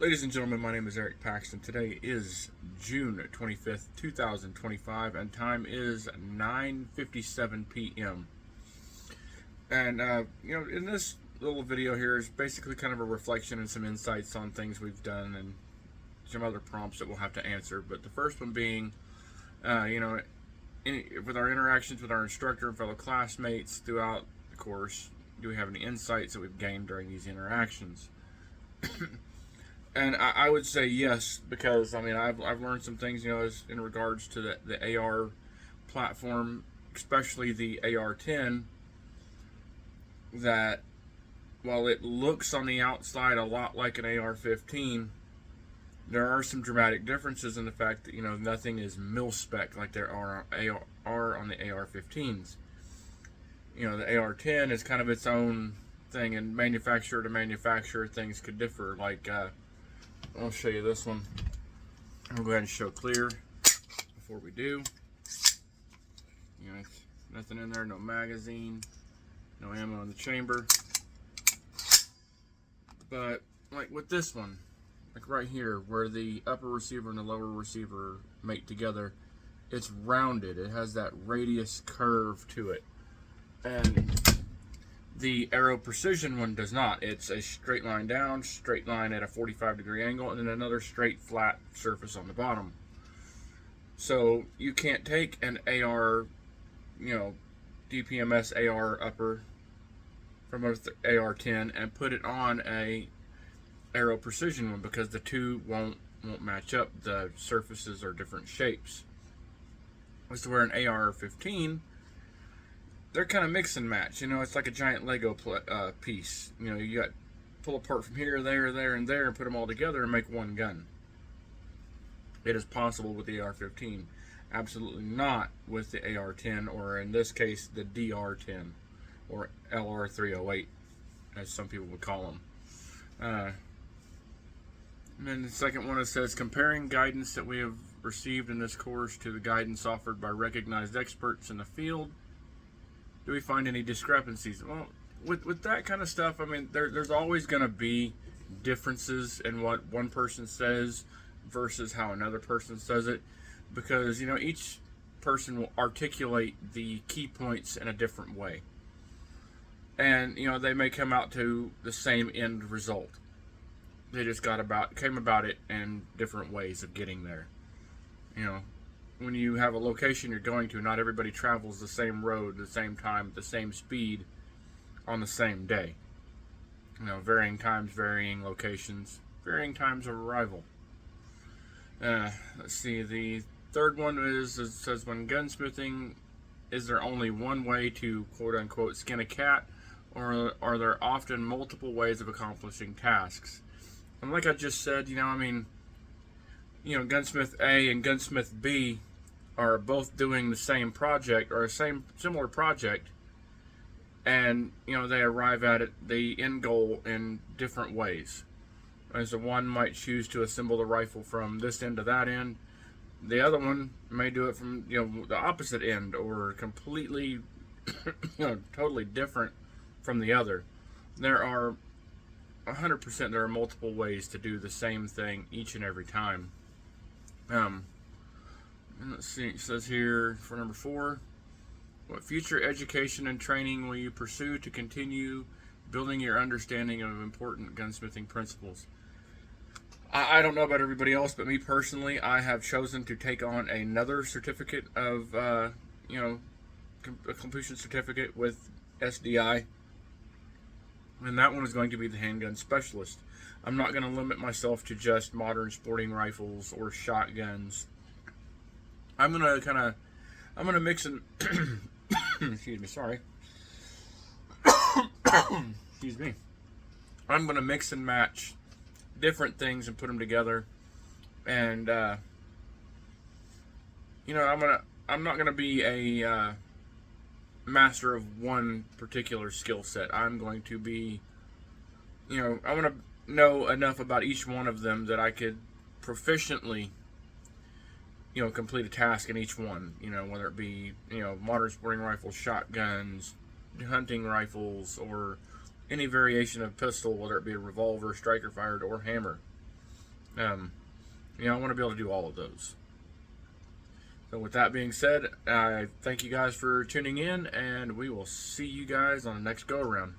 Ladies and gentlemen, my name is Eric Paxton. Today is June 25th, 2025, and time is 9:57 p.m. And, in this little video here is basically kind of a reflection and some insights on things we've done and some other prompts that we'll have to answer. But the first one being, with our interactions with our instructor and fellow classmates throughout the course, do we have any insights that we've gained during these interactions? And I would say yes, because I've learned some things, as in regards to the AR platform, especially the AR-10, that while it looks on the outside a lot like an AR-15, there are some dramatic differences in the fact that nothing is mil-spec like there are on the AR-15s. The AR-10 is kind of its own thing, and manufacturer to manufacturer things could differ. Like I'll show you this one. I'll go ahead and show clear before we do. Nothing in there, no magazine, no ammo in the chamber. But like with this one, like right here where the upper receiver and the lower receiver mate together, it's rounded. It has that radius curve to it. And the Aero Precision one does not. It's a straight line down, straight line at a 45-degree angle, and then another straight flat surface on the bottom. So you can't take an AR, DPMS AR upper from an AR-10 and put it on a Aero Precision one, because the two won't match up. The surfaces are different shapes. As to where an AR-15, they're kind of mix and match. It's like a giant Lego piece. You got pull apart from here, there, and there, and put them all together and make one gun. It is possible with the AR-15. Absolutely not with the AR-10, or in this case, the DR-10, or LR-308, as some people would call them. And then the second one, it says, comparing guidance that we have received in this course to the guidance offered by recognized experts in the field, do we find any discrepancies? Well, with that kind of stuff, there's always going to be differences in what one person says versus how another person says it, because each person will articulate the key points in a different way, and they may come out to the same end result. They just came about it in different ways of getting there. When you have a location you're going to, not everybody travels the same road, the same time, the same speed on the same day. Varying times, varying locations, varying times of arrival. Let's see, the third one it says, when gunsmithing, is there only one way to quote-unquote skin a cat, or are there often multiple ways of accomplishing tasks? And like I just said, Gunsmith A and Gunsmith B are both doing the same project, or a similar project, and they arrive at it, the end goal, in different ways. And so one might choose to assemble the rifle from this end to that end. The other one may do it from the opposite end, or completely totally different from the other. There are 100%, there are multiple ways to do the same thing each and every time. And let's see, it says here for number 4, what future education and training will you pursue to continue building your understanding of important gunsmithing principles? I don't know about everybody else, but me personally, I have chosen to take on another certificate of, a completion certificate with SDI. And that one is going to be the handgun specialist. I'm not going to limit myself to just modern sporting rifles or shotguns. I'm going to mix and, excuse me, sorry. Excuse me. I'm going to mix and match different things and put them together. And, I'm not going to be a, master of one particular skill set. I'm going to be, I want to know enough about each one of them that I could proficiently, complete a task in each one, whether it be, modern sporting rifles, shotguns, hunting rifles, or any variation of pistol, whether it be a revolver, striker fired, or hammer. You know, I want to be able to do all of those. So with that being said, I thank you guys for tuning in, and we will see you guys on the next go around.